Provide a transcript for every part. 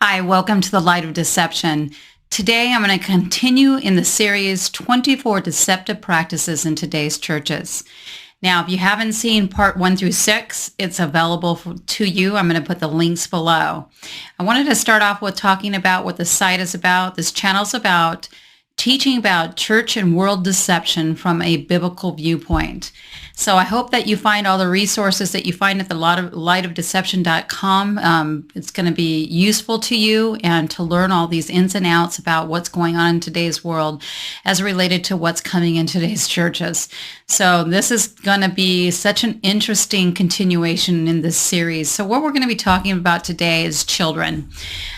Hi, welcome to the Light of Deception. Today I'm going to continue in the series 24 Deceptive Practices in Today's Churches. Now, if you haven't seen part 1 through 6, it's available to you. I'm going to put the links below. I wanted to start off with talking about what the site is about, this channel is about, teaching about church and world deception from a biblical viewpoint. So I hope that you find all the resources that you find at the lightofdeception.com. It's going to be useful to you and to learn all these ins and outs about what's going on in today's world as related to what's coming in today's churches. So this is going to be such an interesting continuation in this series. So what we're going to be talking about today is children.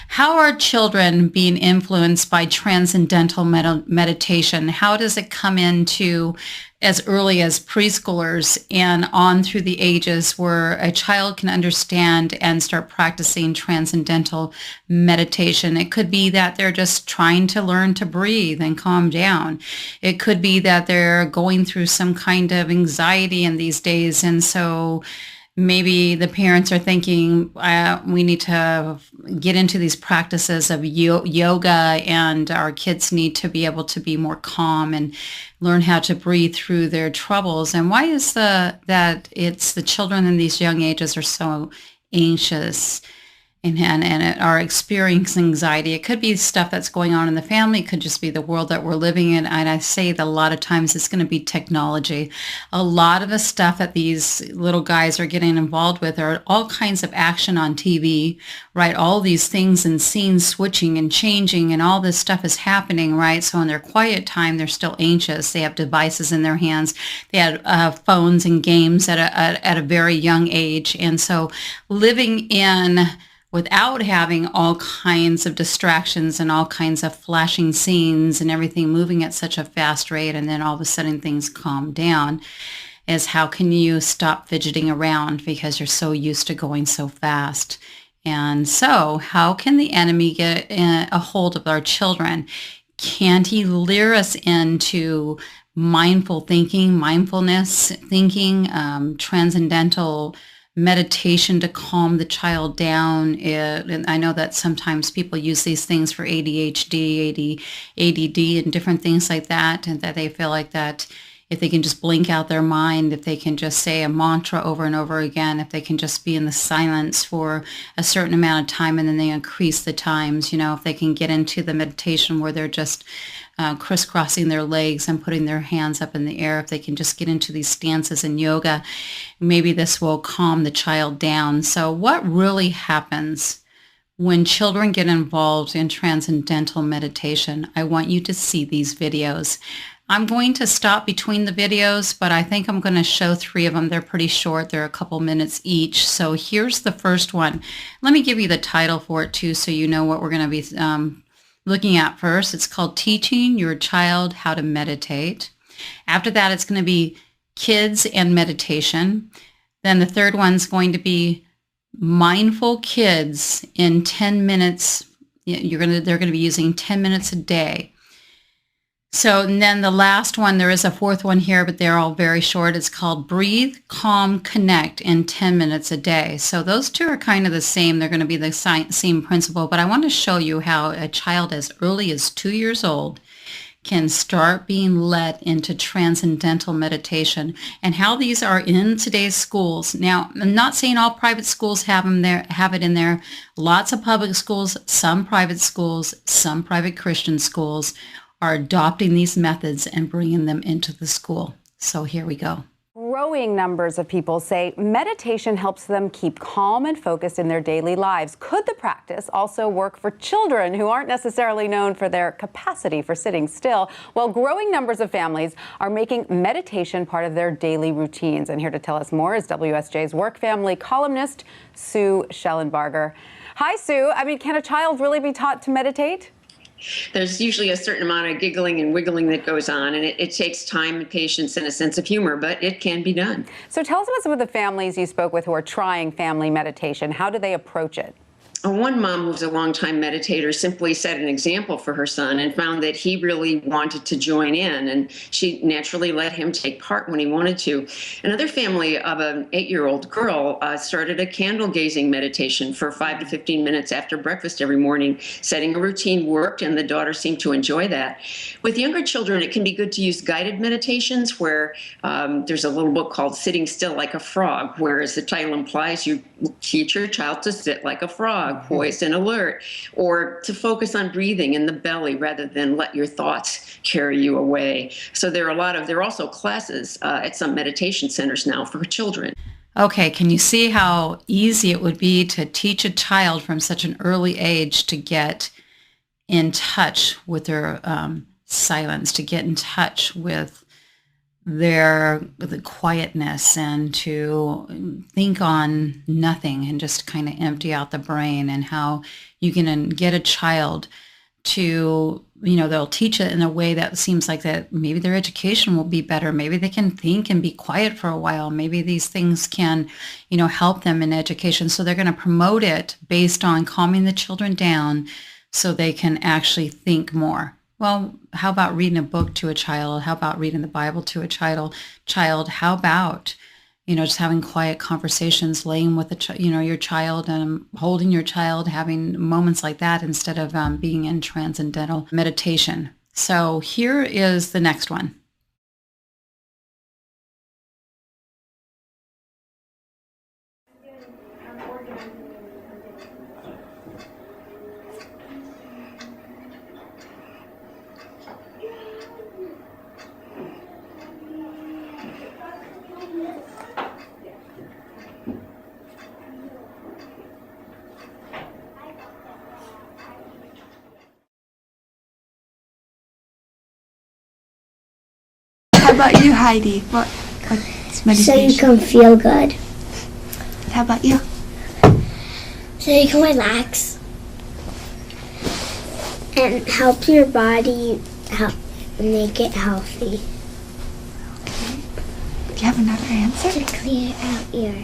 How are children being influenced by transcendental meditation? How does it come into as early as preschoolers and on through the ages where a child can understand and start practicing transcendental meditation? It could be that they're just trying to learn to breathe and calm down. It could be that they're going through some kind of anxiety in these days, and so maybe the parents are thinking, we need to get into these practices of yoga, and our kids need to be able to be more calm and learn how to breathe through their troubles. And why is that it's the children in these young ages are so anxious and are experiencing anxiety? It could be stuff that's going on in the family. It could just be the world that we're living in. And I say that a lot of times it's going to be technology. A lot of the stuff that these little guys are getting involved with are all kinds of action on TV, right? All these things and scenes switching and changing, and all this stuff is happening, right? So in their quiet time, they're still anxious. They have devices in their hands. They have phones and games at a very young age. And so living without having all kinds of distractions and all kinds of flashing scenes and everything moving at such a fast rate, and then all of a sudden things calm down, is how can you stop fidgeting around because you're so used to going so fast? And so how can the enemy get a hold of our children? Can't he lure us into mindful thinking, mindfulness thinking, transcendental meditation to calm the child down? And I know that sometimes people use these things for ADHD, ADD, and different things like that, and that they feel like that if they can just blink out their mind, if they can just say a mantra over and over again, if they can just be in the silence for a certain amount of time and then they increase the times, if they can get into the meditation where they're just crisscrossing their legs and putting their hands up in the air, if they can just get into these stances in yoga, maybe this will calm the child down. So what really happens when children get involved in transcendental meditation? I want you to see these videos. I'm going to stop between the videos, but I think I'm going to show 3 of them. They're pretty short. They're a couple minutes each. So here's the first one. Let me give you the title for it too, so you know what we're going to be looking at first. It's called Teaching Your Child How to Meditate. After that, it's going to be Kids and Meditation. Then the third one's going to be Mindful Kids in 10 minutes. They're going to be using 10 minutes a day. So, and then the last one, there is a 4th one here, but they're all very short. It's called Breathe, Calm, Connect in 10 minutes a day. So those 2 are kind of the same. They're going to be the same principle, but I want to show you how a child as early as 2 years old can start being led into transcendental meditation, and how these are in today's schools. Now, I'm not saying all private schools have it in there. Lots of public schools, some private Christian schools are adopting these methods and bringing them into the school. So here we go. Growing numbers of people say meditation helps them keep calm and focused in their daily lives. Could the practice also work for children who aren't necessarily known for their capacity for sitting still? Well, growing numbers of families are making meditation part of their daily routines. And here to tell us more is WSJ's work family columnist, Sue Schellenbarger. Hi, Sue. Can a child really be taught to meditate? There's usually a certain amount of giggling and wiggling that goes on, and it takes time and patience and a sense of humor, but it can be done. So tell us about some of the families you spoke with who are trying family meditation. How do they approach it? One mom who's a longtime meditator simply set an example for her son and found that he really wanted to join in, and she naturally let him take part when he wanted to. Another family of an 8-year-old girl started a candle gazing meditation for 5 to 15 minutes after breakfast every morning. Setting a routine worked, and the daughter seemed to enjoy that. With younger children, it can be good to use guided meditations where there's a little book called Sitting Still Like a Frog, where, as the title implies, you teach your child to sit like a frog, poised and alert, or to focus on breathing in the belly rather than let your thoughts carry you away. So there are also classes at some meditation centers now for children. Okay, can you see how easy it would be to teach a child from such an early age to get in touch with their silence, to get in touch with the quietness, and to think on nothing and just kind of empty out the brain, and how you can get a child to, they'll teach it in a way that seems like that maybe their education will be better. Maybe they can think and be quiet for a while. Maybe these things can, help them in education. So they're going to promote it based on calming the children down so they can actually think more. Well, how about reading a book to a child? How about reading the Bible to a child? How about, just having quiet conversations, laying with your child and holding your child, having moments like that instead of being in transcendental meditation. So here is the next one. How about you, Heidi? What's meditation? So you can feel good. How about you? So you can relax and help your body make it healthy. Okay. Do you have another answer? To clear out your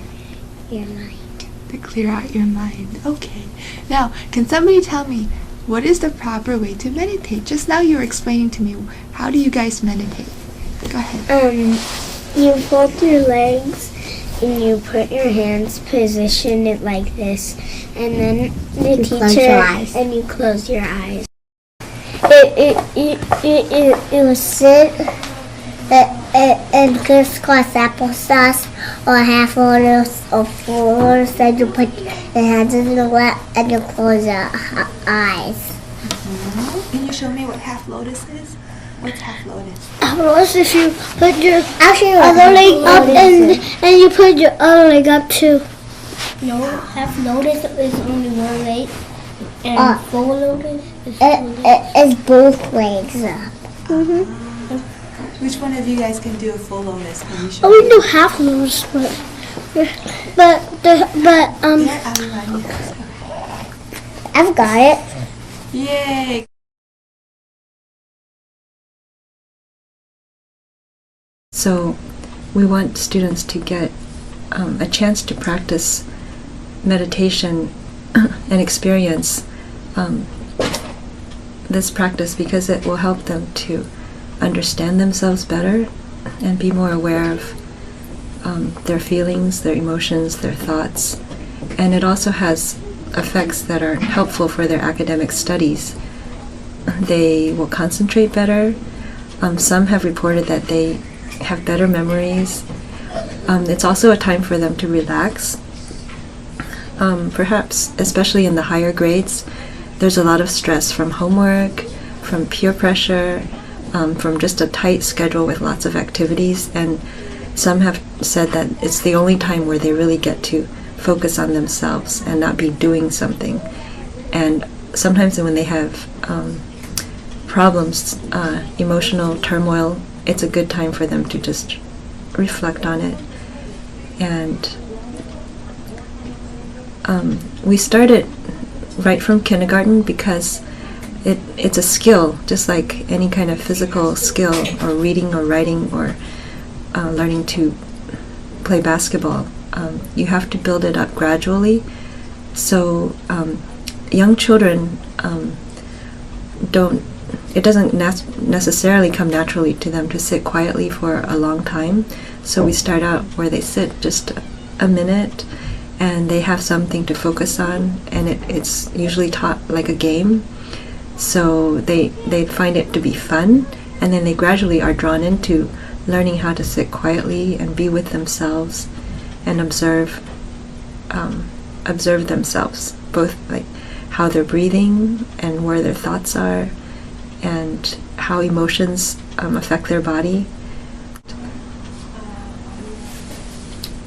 mind. To clear out your mind. Okay. Now, can somebody tell me what is the proper way to meditate? Just now you were explaining to me, how do you guys meditate? Go ahead. You fold your legs and you put your hands, position it like this, and then you close your eyes. You sit and crisscross applesauce or half lotus or full lotus, then you put your hands in the lap and you close your eyes. Can you show me what half lotus is? What's half lotus? Half lotus is you put your other leg up and you put your other leg up too. No, half lotus is only one leg, and full lotus is both legs up. Which one of you guys can do a full lotus? Can you show We me? do half lotus, but Yeah, I'll be ready. I've got it. Yay! So we want students to get a chance to practice meditation and experience this practice, because it will help them to understand themselves better and be more aware of their feelings, their emotions, their thoughts. And it also has effects that are helpful for their academic studies. They will concentrate better. Some have reported that they have better memories. It's also a time for them to relax. Perhaps, especially in the higher grades, there's a lot of stress from homework, from peer pressure, from just a tight schedule with lots of activities, and some have said that it's the only time where they really get to focus on themselves and not be doing something. And sometimes when they have problems, emotional turmoil, it's a good time for them to just reflect on it. And we started right from kindergarten because it's a skill, just like any kind of physical skill, or reading or writing or learning to play basketball. You have to build it up gradually. So young children it doesn't necessarily come naturally to them to sit quietly for a long time. So we start out where they sit just a minute and they have something to focus on, and it's usually taught like a game. So they find it to be fun, and then they gradually are drawn into learning how to sit quietly and be with themselves and observe themselves, both like how they're breathing and where their thoughts are and how emotions affect their body.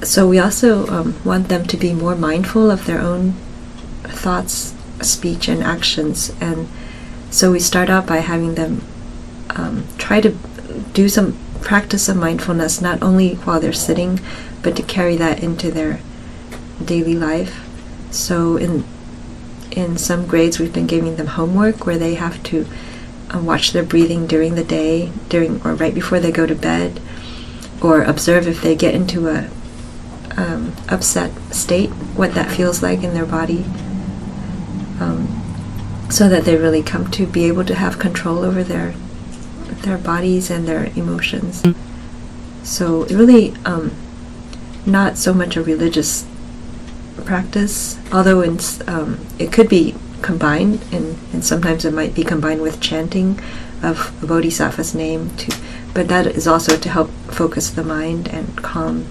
So we also want them to be more mindful of their own thoughts, speech, and actions. And so we start out by having them try to do some practice of mindfulness, not only while they're sitting, but to carry that into their daily life. So in some grades, we've been giving them homework where they have to watch their breathing during the day, or right before they go to bed, or observe if they get into a upset state, what that feels like in their body, so that they really come to be able to have control over their bodies and their emotions. So really not so much a religious practice, although it could be combined, and sometimes it might be combined with chanting of a bodhisattva's name but that is also to help focus the mind and calm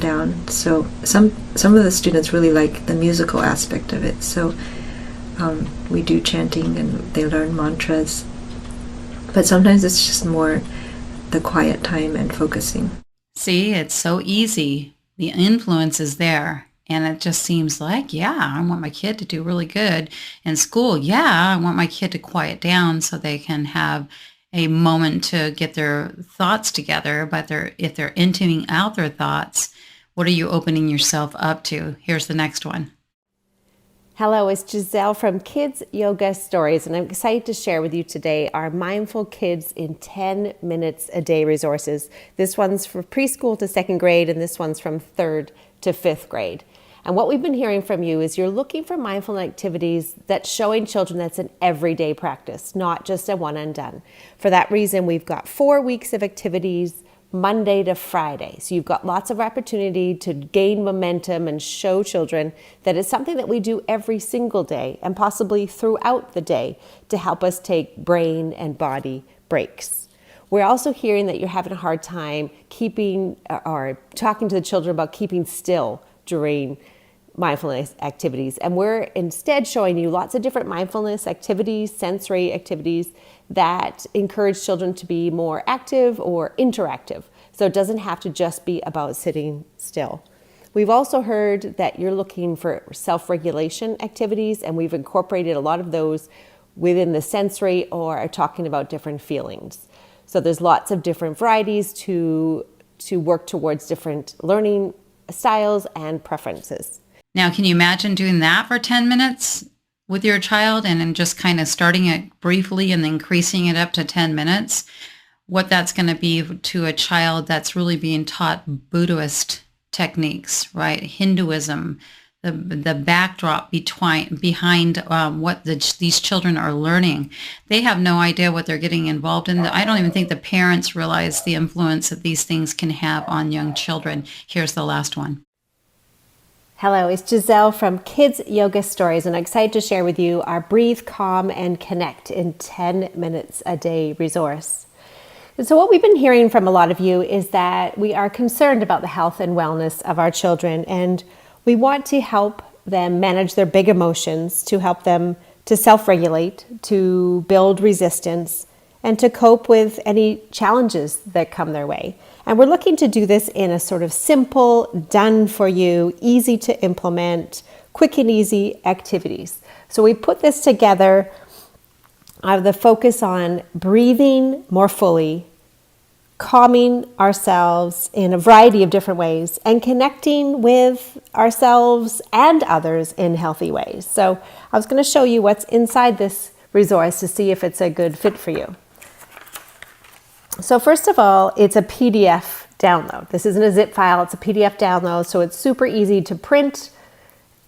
down. So some of the students really like the musical aspect of it, so we do chanting and they learn mantras, but sometimes it's just more the quiet time and focusing. See, it's so easy. The influence is there. And it just seems like, yeah, I want my kid to do really good in school. Yeah, I want my kid to quiet down so they can have a moment to get their thoughts together. But if they're emptying out their thoughts, what are you opening yourself up to? Here's the next one. Hello, it's Giselle from Kids Yoga Stories, and I'm excited to share with you today our Mindful Kids in 10 Minutes a Day resources. This one's for preschool to second grade, and this one's from third to fifth grade. And what we've been hearing from you is you're looking for mindful activities that's showing children that's an everyday practice, not just a one and done. For that reason, we've got 4 weeks of activities, Monday to Friday. So you've got lots of opportunity to gain momentum and show children that it's something that we do every single day and possibly throughout the day to help us take brain and body breaks. We're also hearing that you're having a hard time keeping or talking to the children about keeping still during mindfulness activities. And we're instead showing you lots of different mindfulness activities, sensory activities that encourage children to be more active or interactive. So it doesn't have to just be about sitting still. We've also heard that you're looking for self-regulation activities, and we've incorporated a lot of those within the sensory or are talking about different feelings. So there's lots of different varieties to work towards different learning styles and preferences. Now, can you imagine doing that for 10 minutes with your child and then just kind of starting it briefly and then increasing it up to 10 minutes? What that's going to be to a child that's really being taught Buddhist techniques, right? Hinduism, the backdrop behind what these children are learning. They have no idea what they're getting involved in. I don't even think the parents realize the influence that these things can have on young children. Here's the last one. Hello, it's Giselle from Kids Yoga Stories, and I'm excited to share with you our Breathe, Calm, and Connect in 10 Minutes a Day resource. And so what we've been hearing from a lot of you is that we are concerned about the health and wellness of our children, and we want to help them manage their big emotions, to help them to self-regulate, to build resistance, and to cope with any challenges that come their way. And we're looking to do this in a sort of simple, done for you, easy to implement, quick and easy activities. So we put this together of the focus on breathing more fully, calming ourselves in a variety of different ways, and connecting with ourselves and others in healthy ways. So I was going to show you what's inside this resource to see if it's a good fit for you. So first of all, it's a PDF download. This isn't a zip file, it's a PDF download, so it's super easy to print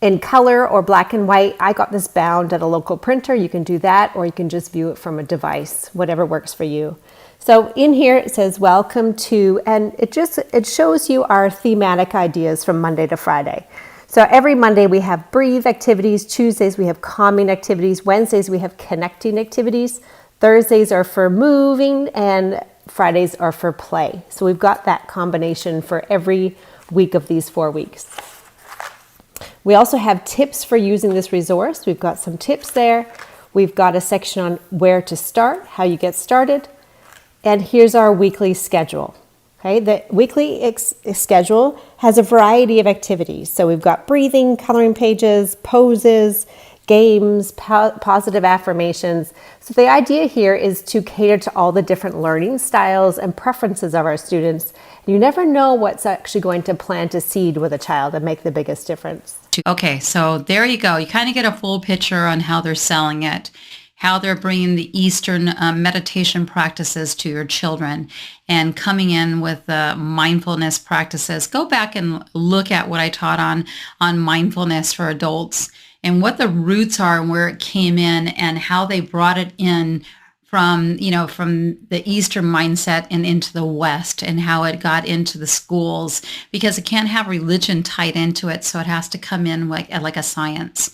in color or black and white. I got this bound at a local printer. You can do that, or you can just view it from a device, whatever works for you. So in here it says welcome to, and it shows you our thematic ideas from Monday to Friday. So every Monday we have breathe activities, Tuesdays we have calming activities, Wednesdays we have connecting activities, Thursdays are for moving, and Fridays are for play. So we've got that combination for every week of these 4 weeks. We also have tips for using this resource. We've got some tips there. We've got a section on where to start, how you get started. And here's our weekly schedule. Okay, the weekly schedule has a variety of activities. So we've got breathing, coloring pages, poses, games, positive affirmations. So the idea here is to cater to all the different learning styles and preferences of our students. You never know what's actually going to plant a seed with a child and make the biggest difference. Okay, so there you go. You kind of get a full picture on how they're selling it, how they're bringing the Eastern meditation practices to your children and coming in with mindfulness practices. Go back and look at what I taught on mindfulness for adults and what the roots are and where it came in and how they brought it in from the Eastern mindset and into the West, and how it got into the schools, because it can't have religion tied into it. So it has to come in like a science,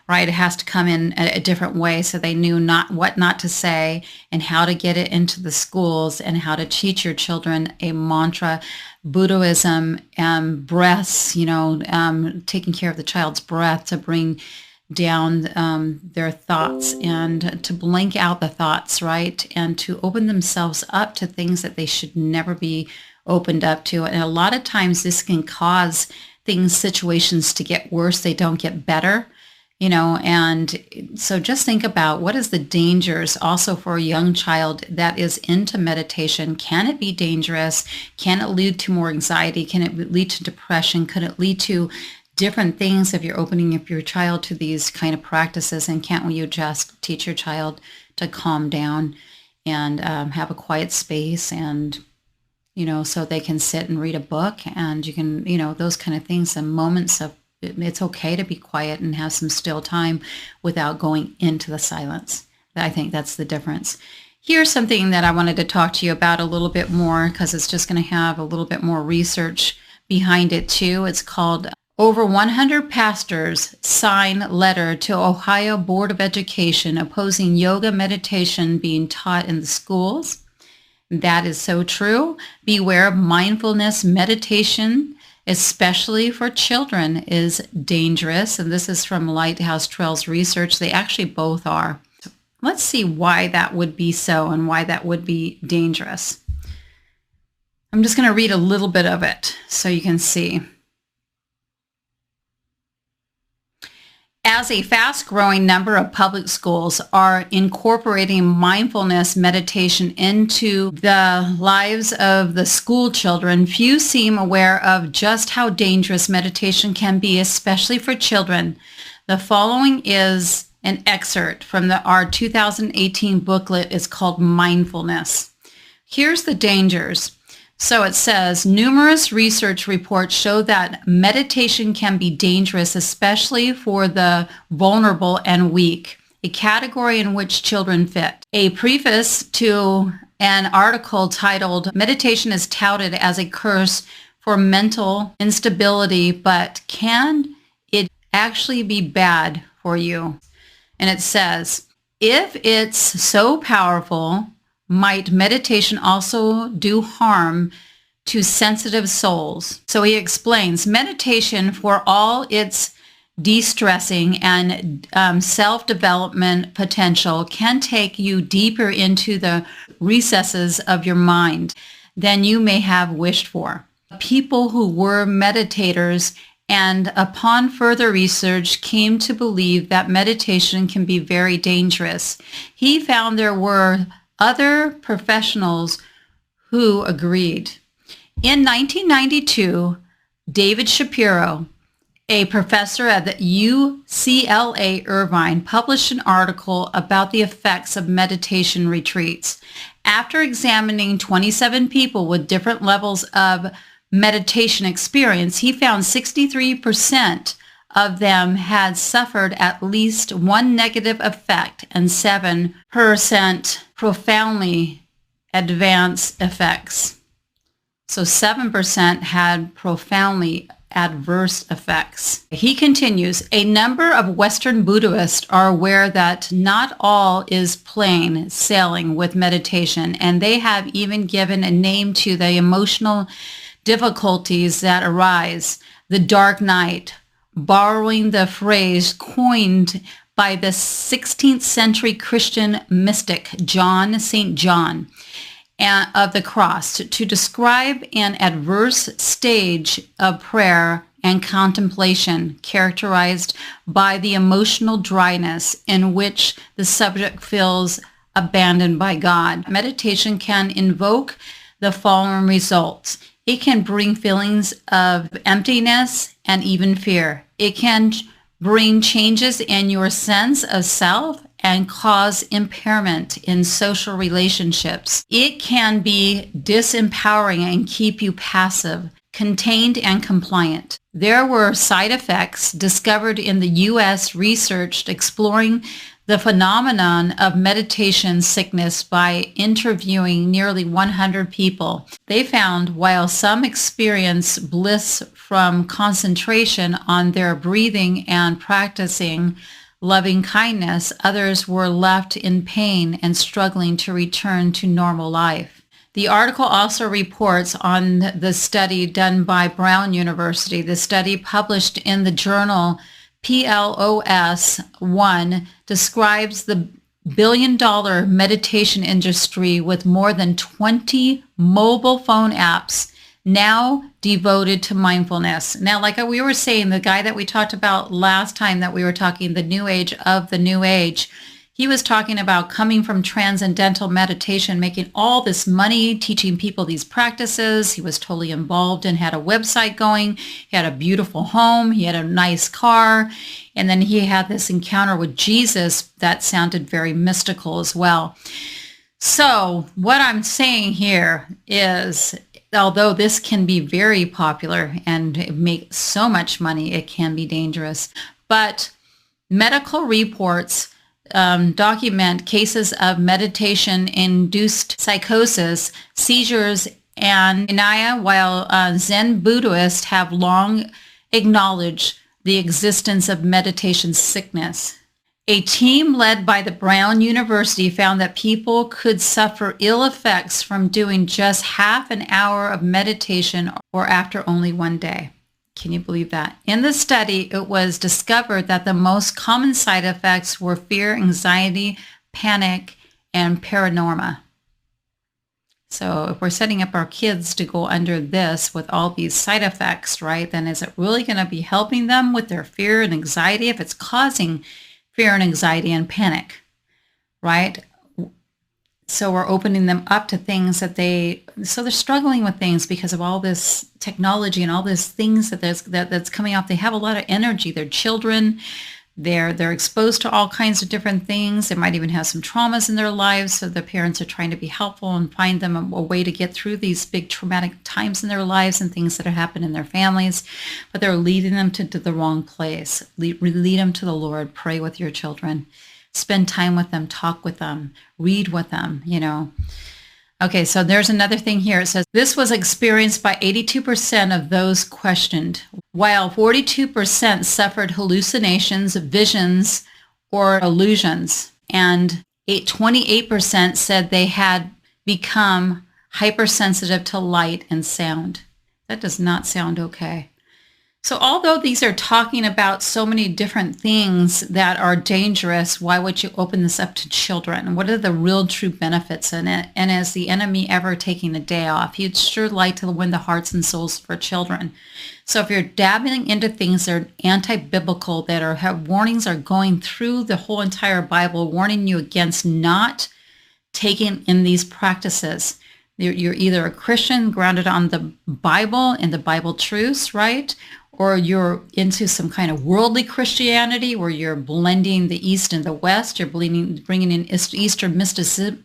right? It has to come in a different way. So they knew what not to say and how to get it into the schools and how to teach your children a mantra, Buddhism, breaths, taking care of the child's breath to bring down their thoughts and to blank out the thoughts, right? And to open themselves up to things that they should never be opened up to. And a lot of times this can cause situations to get worse. They don't get better, and so just think about what is the dangers also for a young child that is into meditation. Can it be dangerous? Can it lead to more anxiety? Can it lead to depression? Could it lead to different things if you're opening up your child to these kind of practices? And can't you just teach your child to calm down and have a quiet space and, so they can sit and read a book and you can, those kind of things, and moments of, it's okay to be quiet and have some still time without going into the silence. I think that's the difference. Here's something that I wanted to talk to you about a little bit more because it's just going to have a little bit more research behind it too. It's called Over 100 Pastors Sign Letter to Ohio Board of Education Opposing Yoga Meditation Being Taught in the Schools. That is so true. Beware of mindfulness meditation, especially for children, is dangerous. And this is from Lighthouse Trails Research. They actually both are. Let's see why that would be so and why that would be dangerous. I'm just going to read a little bit of it so you can see. As a fast-growing number of public schools are incorporating mindfulness meditation into the lives of the school children, few seem aware of just how dangerous meditation can be, especially for children. The following is an excerpt from our 2018 booklet. It's called Mindfulness. Here's the dangers. So it says, numerous research reports show that meditation can be dangerous, especially for the vulnerable and weak, a category in which children fit. A preface to an article titled, Meditation is touted as a curse for mental instability, but can it actually be bad for you? And it says, if it's so powerful, might meditation also do harm to sensitive souls? So he explains, meditation, for all its de-stressing and self-development potential, can take you deeper into the recesses of your mind than you may have wished for. People who were meditators and upon further research came to believe that meditation can be very dangerous. He found there were other professionals who agreed. In 1992, David Shapiro, a professor at the UCLA Irvine, published an article about the effects of meditation retreats. After examining 27 people with different levels of meditation experience, he found 63% of them had suffered at least one negative effect, and 7% profoundly advanced effects. So 7% had profoundly adverse effects. He continues, a number of Western Buddhists are aware that not all is plain sailing with meditation, and they have even given a name to the emotional difficulties that arise. The dark night, borrowing the phrase coined by the 16th century Christian mystic St. John of the Cross, to describe an adverse stage of prayer and contemplation characterized by the emotional dryness in which the subject feels abandoned by God. Meditation can invoke the following results. It can bring feelings of emptiness and even fear. It can bring changes in your sense of self and cause impairment in social relationships. It can be disempowering and keep you passive, contained, and compliant. There were side effects discovered in the U.S. research exploring the phenomenon of meditation sickness by interviewing nearly 100 people. They found while some experience bliss from concentration on their breathing and practicing loving kindness, others were left in pain and struggling to return to normal life. The article also reports on the study done by Brown University. The study published in the journal PLOS 1 describes the billion-dollar meditation industry with more than 20 mobile phone apps now devoted to mindfulness. Now, like we were saying, the guy that we talked about last time that we were talking, the New Age of the New Age, he was talking about coming from Transcendental Meditation, making all this money, teaching people these practices. He was totally involved and had a website going. He had a beautiful home. He had a nice car. And then he had this encounter with Jesus that sounded very mystical as well. So what I'm saying here is, although this can be very popular and make so much money, it can be dangerous. But medical reports document cases of meditation-induced psychosis, seizures, and mania, while Zen Buddhists have long acknowledged the existence of meditation sickness. A team led by the Brown University found that people could suffer ill effects from doing just half an hour of meditation or after only one day. Can you believe that? In the study, it was discovered that the most common side effects were fear, anxiety, panic, and paranoia. So if we're setting up our kids to go under this with all these side effects, right, then is it really going to be helping them with their fear and anxiety if it's causing fear and anxiety and panic, right? So we're opening them up to things that they're struggling with things because of all this technology and all these things that's coming out. They have a lot of energy. They're children. They're exposed to all kinds of different things. They might even have some traumas in their lives. So the parents are trying to be helpful and find them a way to get through these big traumatic times in their lives and things that have happened in their families. But they're leading them to the wrong place. Lead them to the Lord. Pray with your children. Spend time with them, talk with them, read with them, Okay, so there's another thing here. It says, this was experienced by 82% of those questioned, while 42% suffered hallucinations, visions, or illusions. And 28% said they had become hypersensitive to light and sound. That does not sound okay. So although these are talking about so many different things that are dangerous, why would you open this up to children? What are the real true benefits in it? And is the enemy ever taking a day off? He'd sure like to win the hearts and souls for children. So if you're dabbling into things that are anti-biblical, that have warnings are going through the whole entire Bible, warning you against not taking in these practices. You're either a Christian grounded on the Bible and the Bible truths, right? Or you're into some kind of worldly Christianity where you're blending the East and the West. You're bringing in Eastern mysticism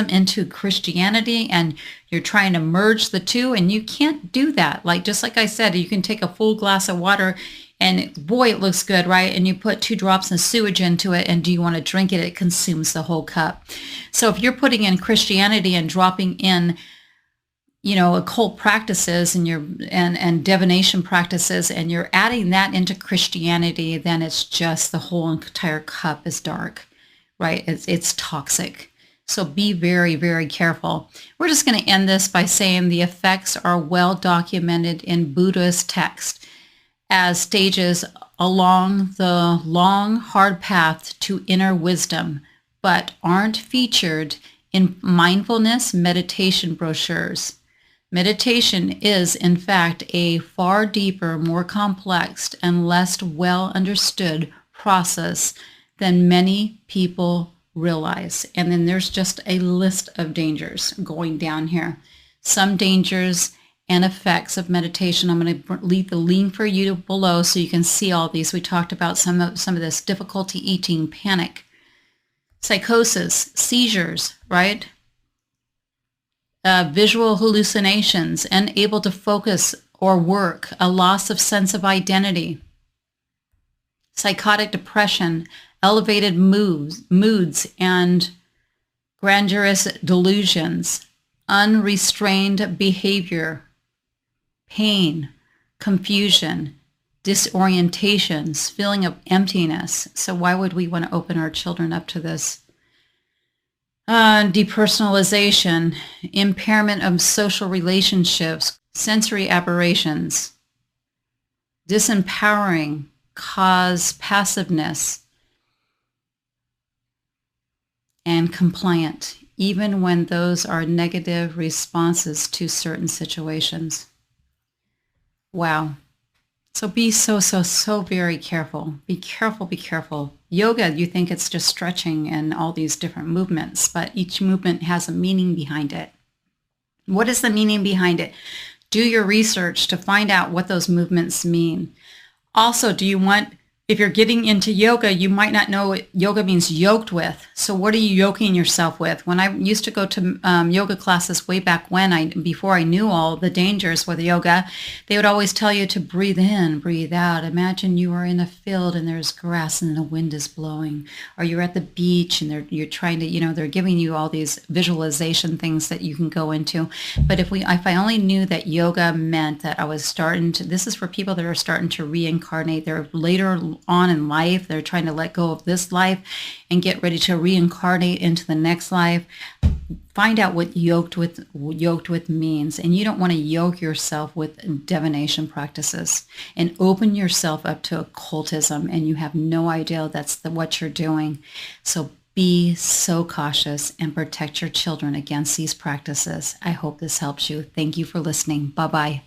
into Christianity, and you're trying to merge the two, and you can't do that. Just like I said, you can take a full glass of water and boy, it looks good, right? And you put 2 drops of sewage into it, and do you want to drink it? It consumes the whole cup. So if you're putting in Christianity and dropping in, occult practices and divination practices, and you're adding that into Christianity, then it's just the whole entire cup is dark, right? It's toxic. So be very, very careful. We're just going to end this by saying the effects are well documented in Buddhist text as stages along the long, hard path to inner wisdom, but aren't featured in mindfulness meditation brochures. Meditation is, in fact, a far deeper, more complex, and less well understood process than many people realize. And then there's just a list of dangers going down here. Some dangers and effects of meditation. I'm going to leave the link for you below so you can see all these. We talked about some of this: difficulty eating, panic, psychosis, seizures, right? Visual hallucinations, unable to focus or work, a loss of sense of identity, psychotic depression, elevated moods and grandiose delusions, unrestrained behavior, pain, confusion, disorientations, feeling of emptiness. So why would we want to open our children up to this? Depersonalization, impairment of social relationships, sensory aberrations, disempowering, cause passiveness, and compliant, even when those are negative responses to certain situations. Wow. So be so very careful. Be careful, be careful. Yoga, you think it's just stretching and all these different movements, but each movement has a meaning behind it. What is the meaning behind it? Do your research to find out what those movements mean. Also, if you're getting into yoga, you might not know what yoga means yoked with. So what are you yoking yourself with? When I used to go to yoga classes way back before I knew all the dangers with yoga, they would always tell you to breathe in, breathe out. Imagine you are in a field and there's grass and the wind is blowing. Or you're at the beach and you're trying to, they're giving you all these visualization things that you can go into. But if I only knew that yoga meant that I was this is for people that are starting to reincarnate. They're later on in life, they're trying to let go of this life and get ready to reincarnate into the next life. Find out what yoked with means, and you don't want to yoke yourself with divination practices and open yourself up to occultism, and you have no idea that's what you're doing. So be so cautious and protect your children against these practices. I hope this helps you. Thank you for listening. Bye-bye.